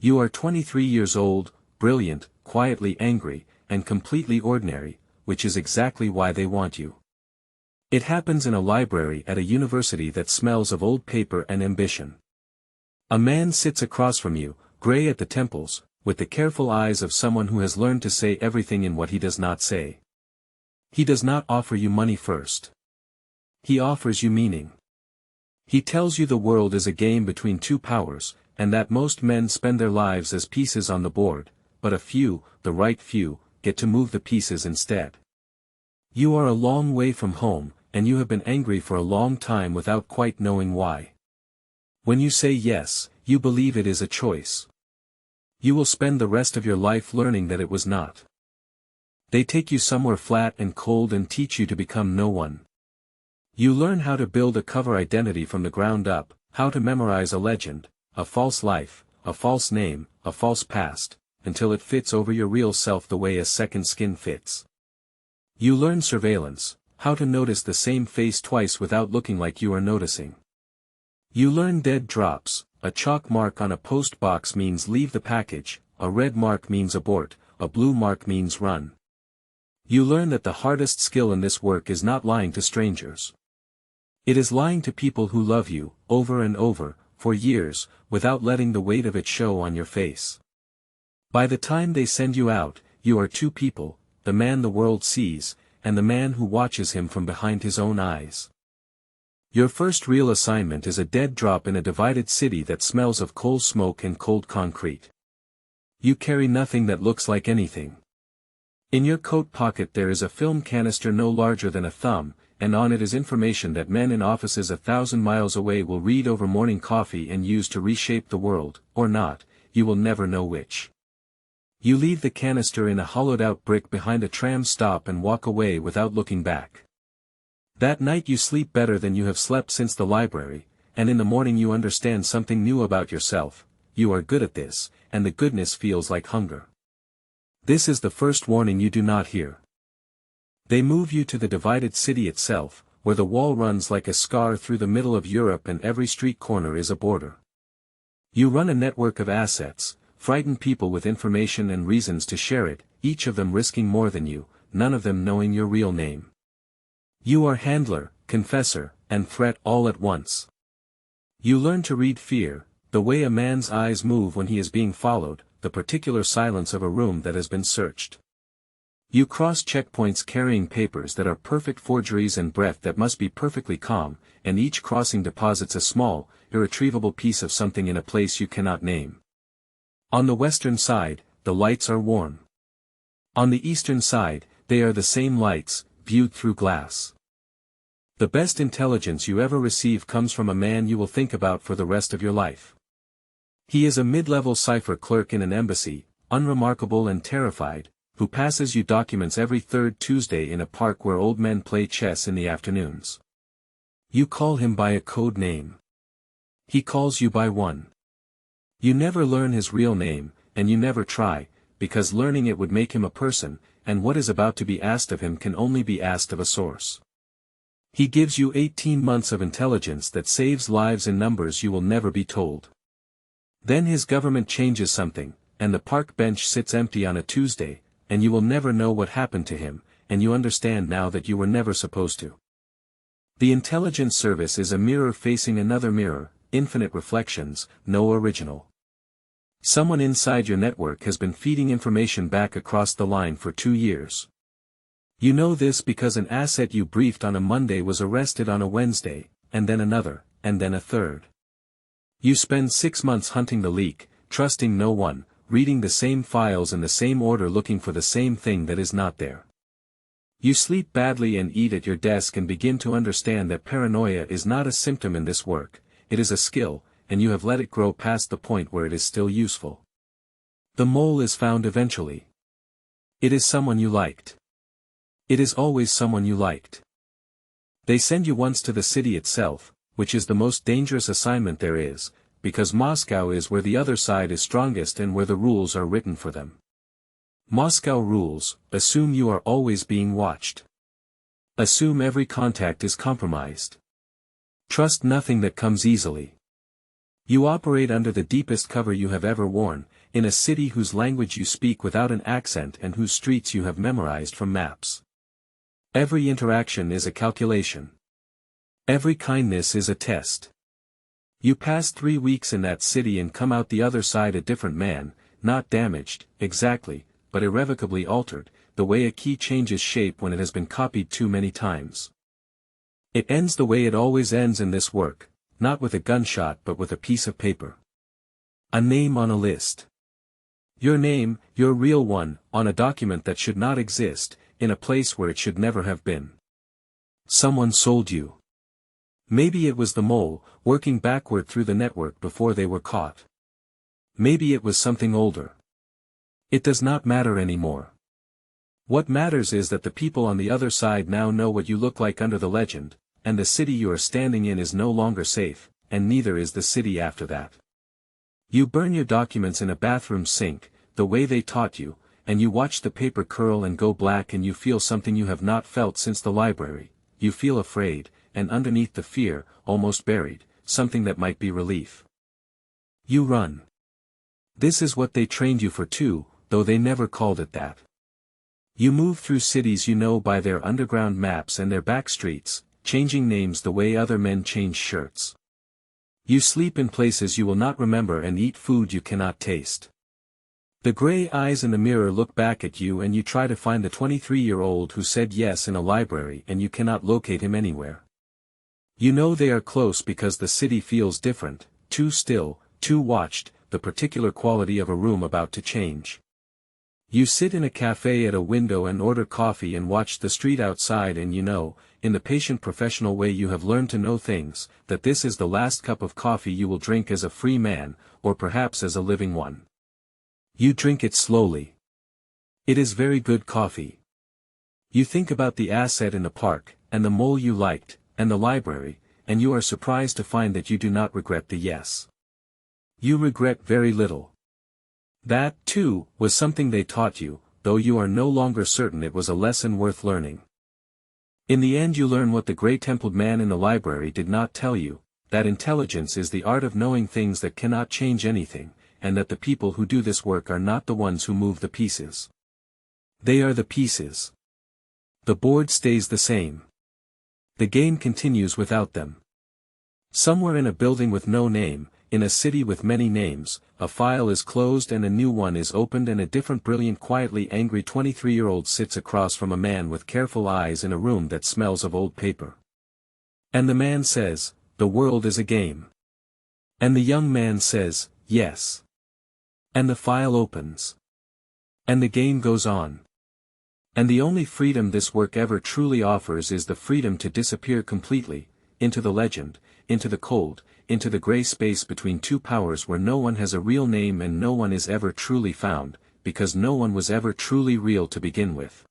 You are 23 years old, brilliant, quietly angry, and completely ordinary, which is exactly why they want you. It happens in a library at a university that smells of old paper and ambition. A man sits across from you, gray at the temples, with the careful eyes of someone who has learned to say everything in what he does not say. He does not offer you money first. He offers you meaning. He tells you the world is a game between two powers, and that most men spend their lives as pieces on the board, but a few, the right few, get to move the pieces instead. You are a long way from home, and you have been angry for a long time without quite knowing why. When you say yes, you believe it is a choice. You will spend the rest of your life learning that it was not. They take you somewhere flat and cold and teach you to become no one. You learn how to build a cover identity from the ground up, how to memorize a legend, a false life, a false name, a false past, until it fits over your real self the way a second skin fits. You learn surveillance, how to notice the same face twice without looking like you are noticing. You learn dead drops, a chalk mark on a post box means leave the package, a red mark means abort, a blue mark means run. You learn that the hardest skill in this work is not lying to strangers. It is lying to people who love you, over and over, for years, without letting the weight of it show on your face. By the time they send you out, you are two people, the man the world sees, and the man who watches him from behind his own eyes. Your first real assignment is a dead drop in a divided city that smells of coal smoke and cold concrete. You carry nothing that looks like anything. In your coat pocket there is a film canister no larger than a thumb, and on it is information that men in offices 1,000 miles away will read over morning coffee and use to reshape the world, or not, you will never know which. You leave the canister in a hollowed-out brick behind a tram stop and walk away without looking back. That night you sleep better than you have slept since the library, and in the morning you understand something new about yourself. You are good at this, and the goodness feels like hunger. This is the first warning you do not hear. They move you to the divided city itself, where the wall runs like a scar through the middle of Europe and every street corner is a border. You run a network of assets, frighten people with information and reasons to share it, each of them risking more than you, none of them knowing your real name. You are handler, confessor, and threat all at once. You learn to read fear, the way a man's eyes move when he is being followed, the particular silence of a room that has been searched. You cross checkpoints carrying papers that are perfect forgeries and breath that must be perfectly calm, and each crossing deposits a small, irretrievable piece of something in a place you cannot name. On the western side, the lights are worn. On the eastern side, they are the same lights, viewed through glass. The best intelligence you ever receive comes from a man you will think about for the rest of your life. He is a mid-level cipher clerk in an embassy, unremarkable and terrified, who passes you documents every third Tuesday in a park where old men play chess in the afternoons. You call him by a code name. He calls you by one. You never learn his real name, and you never try, because learning it would make him a person, and what is about to be asked of him can only be asked of a source. He gives you 18 months of intelligence that saves lives in numbers you will never be told. Then his government changes something, and the park bench sits empty on a Tuesday, and you will never know what happened to him, and you understand now that you were never supposed to. The intelligence service is a mirror facing another mirror, infinite reflections, no original. Someone inside your network has been feeding information back across the line for 2 years. You know this because an asset you briefed on a Monday was arrested on a Wednesday, and then another, and then a third. You spend 6 months hunting the leak, trusting no one, reading the same files in the same order looking for the same thing that is not there. You sleep badly and eat at your desk and begin to understand that paranoia is not a symptom in this work, it is a skill, and you have let it grow past the point where it is still useful. The mole is found eventually. It is someone you liked. It is always someone you liked. They send you once to the city itself, which is the most dangerous assignment there is, because Moscow is where the other side is strongest and where the rules are written for them. Moscow rules, assume you are always being watched. Assume every contact is compromised. Trust nothing that comes easily. You operate under the deepest cover you have ever worn, in a city whose language you speak without an accent and whose streets you have memorized from maps. Every interaction is a calculation. Every kindness is a test. You pass 3 weeks in that city and come out the other side a different man, not damaged, exactly, but irrevocably altered, the way a key changes shape when it has been copied too many times. It ends the way it always ends in this work, not with a gunshot but with a piece of paper. A name on a list. Your name, your real one, on a document that should not exist, in a place where it should never have been. Someone sold you. Maybe it was the mole, working backward through the network before they were caught. Maybe it was something older. It does not matter anymore. What matters is that the people on the other side now know what you look like under the legend, and the city you are standing in is no longer safe, and neither is the city after that. You burn your documents in a bathroom sink, the way they taught you, and you watch the paper curl and go black and you feel something you have not felt since the library. You feel afraid, and underneath the fear, almost buried, something that might be relief. You run. This is what they trained you for too, though they never called it that. You move through cities you know by their underground maps and their back streets, changing names the way other men change shirts. You sleep in places you will not remember and eat food you cannot taste. The gray eyes in the mirror look back at you and you try to find the 23-year-old who said yes in a library and you cannot locate him anywhere. You know they are close because the city feels different, too still, too watched, the particular quality of a room about to change. You sit in a cafe at a window and order coffee and watch the street outside and you know, in the patient professional way you have learned to know things, that this is the last cup of coffee you will drink as a free man, or perhaps as a living one. You drink it slowly. It is very good coffee. You think about the asset in the park, and the mole you liked, and the library, and you are surprised to find that you do not regret the yes. You regret very little. That, too, was something they taught you, though you are no longer certain it was a lesson worth learning. In the end you learn what the gray-templed man in the library did not tell you, that intelligence is the art of knowing things that cannot change anything, and that the people who do this work are not the ones who move the pieces. They are the pieces. The board stays the same. The game continues without them. Somewhere in a building with no name, in a city with many names, a file is closed and a new one is opened and a different brilliant quietly angry 23-year-old sits across from a man with careful eyes in a room that smells of old paper. And the man says, "The world is a game." And the young man says, "Yes." And the file opens. And the game goes on. And the only freedom this work ever truly offers is the freedom to disappear completely, into the legend, into the cold, into the gray space between two powers where no one has a real name and no one is ever truly found, because no one was ever truly real to begin with.